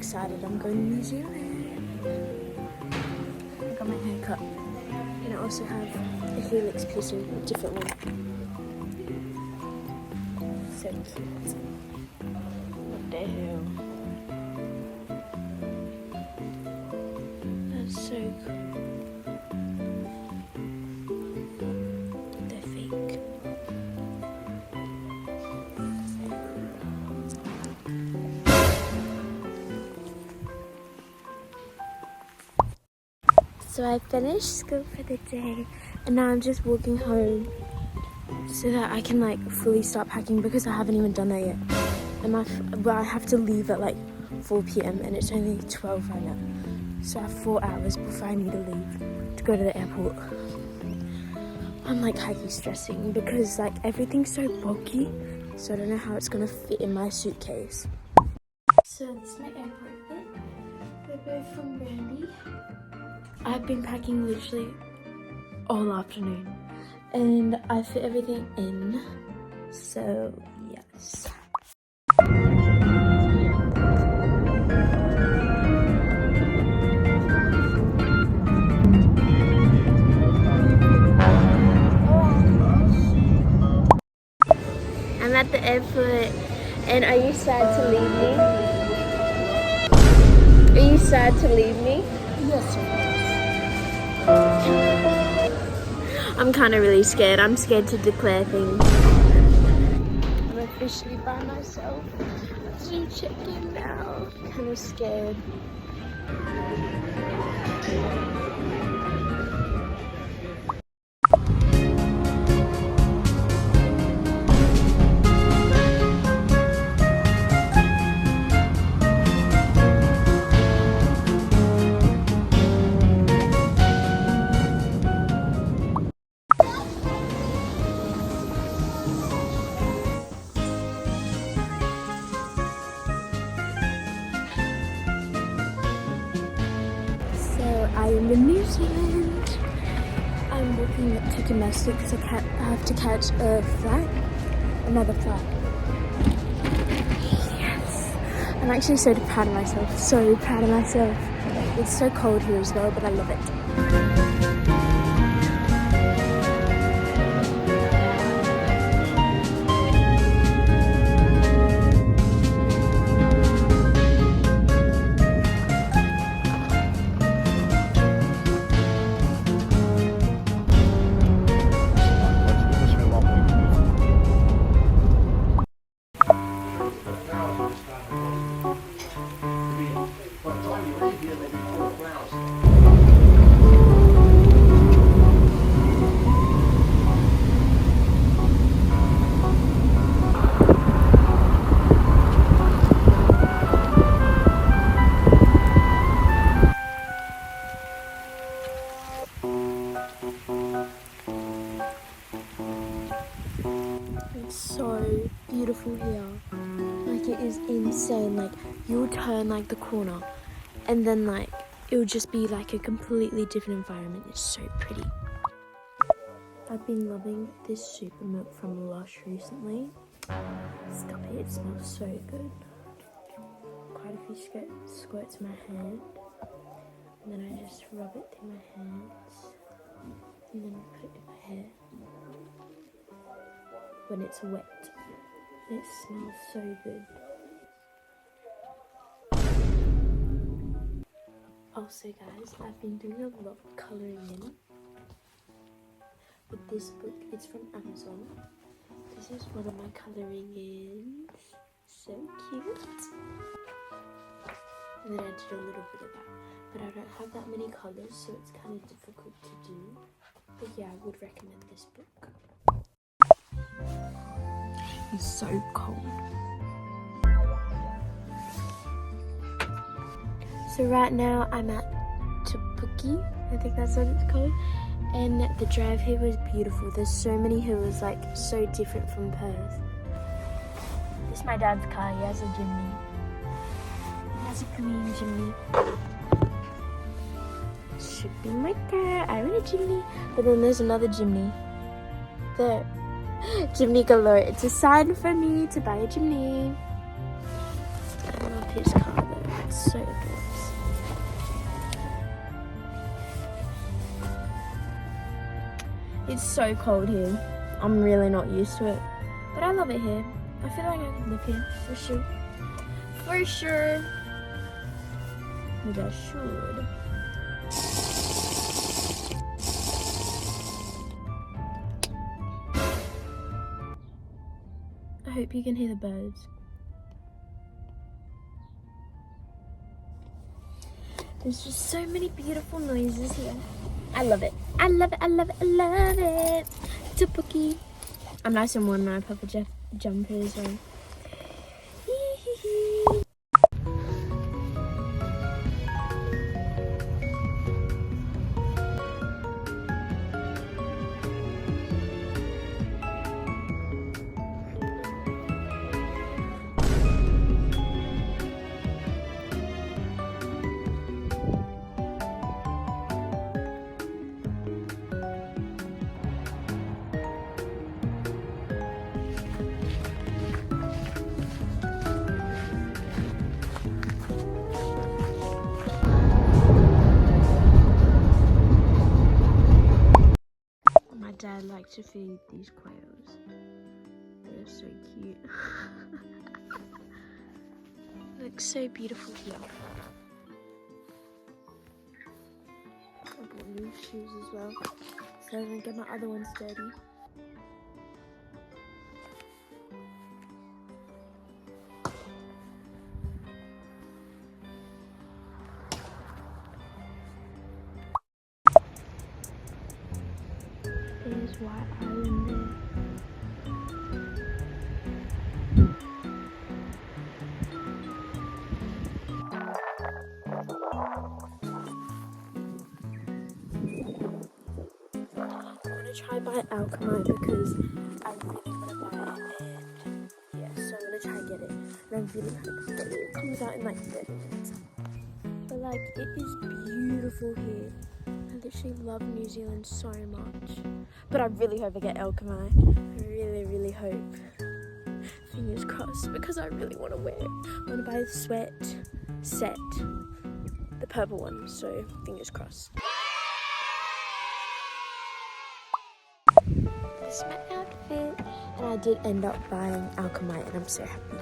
excited. I'm going to New Zealand. I got my hair cut. And I also have a helix piercing, a different one. So cute. What the hell? That's so cool. They're fake. So I finished school for the day and now I'm just walking home so that I can like fully start packing because I haven't even done that yet. And I have to leave at like 4 p.m. and it's only 12 right now. So I have 4 hours before I need to leave to go to the airport. I'm like highly stressing because like everything's so bulky, so I don't know how it's gonna fit in my suitcase. So this is my airport fit. We're both from Brandy. I've been packing literally all afternoon and I fit everything in, so yes. I'm at the airport and are you sad to leave me? Are you sad to leave me? Yes, sir. I'm kind of really scared. I'm scared to declare things. I'm officially by myself. So check in now. Kind of scared. I am in New Zealand. I'm walking to domestic because I have to catch a flight, another flight. Yes! I'm actually so proud of myself, so proud of myself. It's so cold here as well, but I love it. It's so beautiful here. Like it is insane. Like you'll turn like the corner and then like it'll just be like a completely different environment. It's so pretty. I've been loving this super milk from Lush recently. Stop it, it smells so good. Quite a few squirts in my hand. And then I just rub it through my hands. And then put it in my hair. When it's wet. It smells so good. Also guys, I've been doing a lot of colouring in with this book. It's from Amazon. This is one of my colouring ins. So cute. And then I did a little bit of that. But I don't have that many colours, so it's kind of difficult to do. But yeah, I would recommend this book. It's so cold. So right now I'm at Tapuki, I think that's what it's called. And the drive here was beautiful. There's so many hills, like so different from Perth. This is my dad's car, he has a Jimny. He has a green Jimny. Should be my car, I want a Jimny. But then there's another Jimny. There. Jimny galore. It's a sign for me to buy a Jimny. I love his car though. It's so gross. It's so cold here. I'm really not used to it. But I love it here. I feel like I could live here, for sure. For sure. Maybe I should. I hope you can hear the birds. There's just so many beautiful noises here. I love it. I love it, I love it, I love it. Tupaki. I'm nice and warm in my purple jumper as well. My dad likes to feed these quails. They're so cute. Looks so beautiful here. I bought new shoes as well, so I'm gonna get my other ones dirty. There's White Island there. I'm gonna try buy alchemite because I really want to buy it, and yeah, so I'm gonna try get it. And I'm really hoping that it comes out in like 30 minutes. But like, it is beautiful here. I literally love New Zealand so much. But I really hope I get alchemite. I really, really hope. Fingers crossed, because I really want to wear it. I want to buy the sweat set, the purple one, so fingers crossed. This is my outfit, and I did end up buying alchemite, and I'm so happy.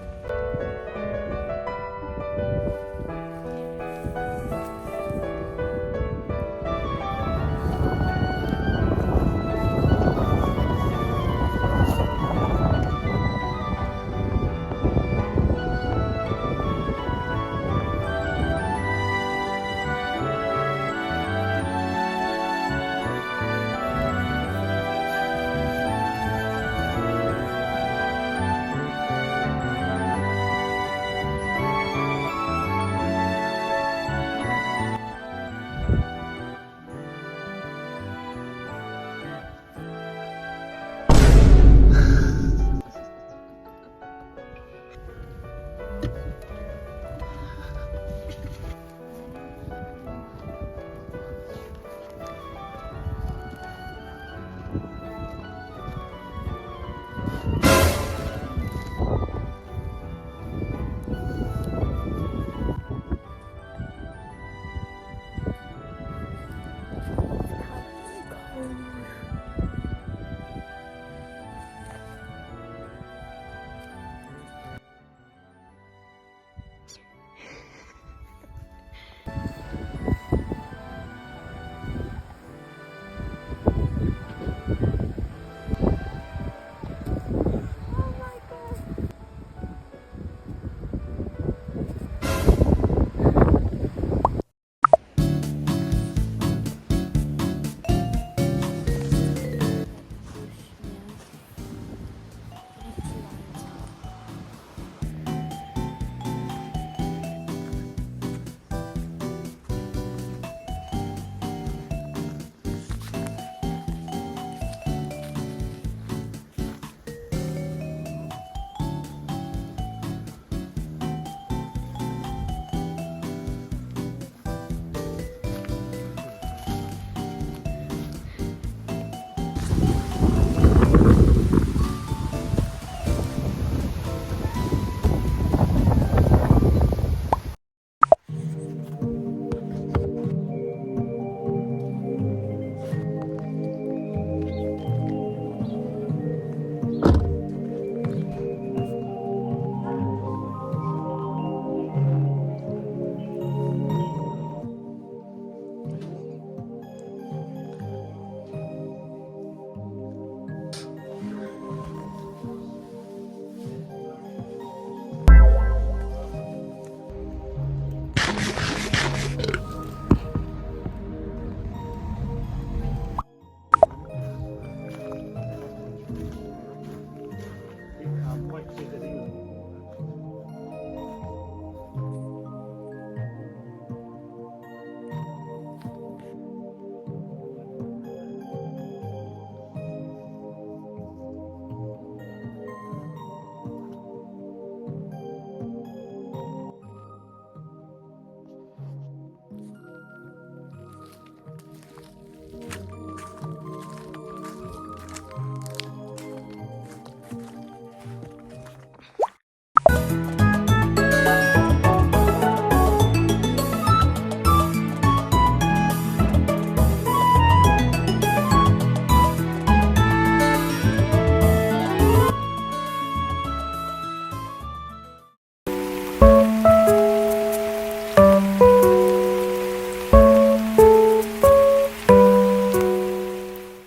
activity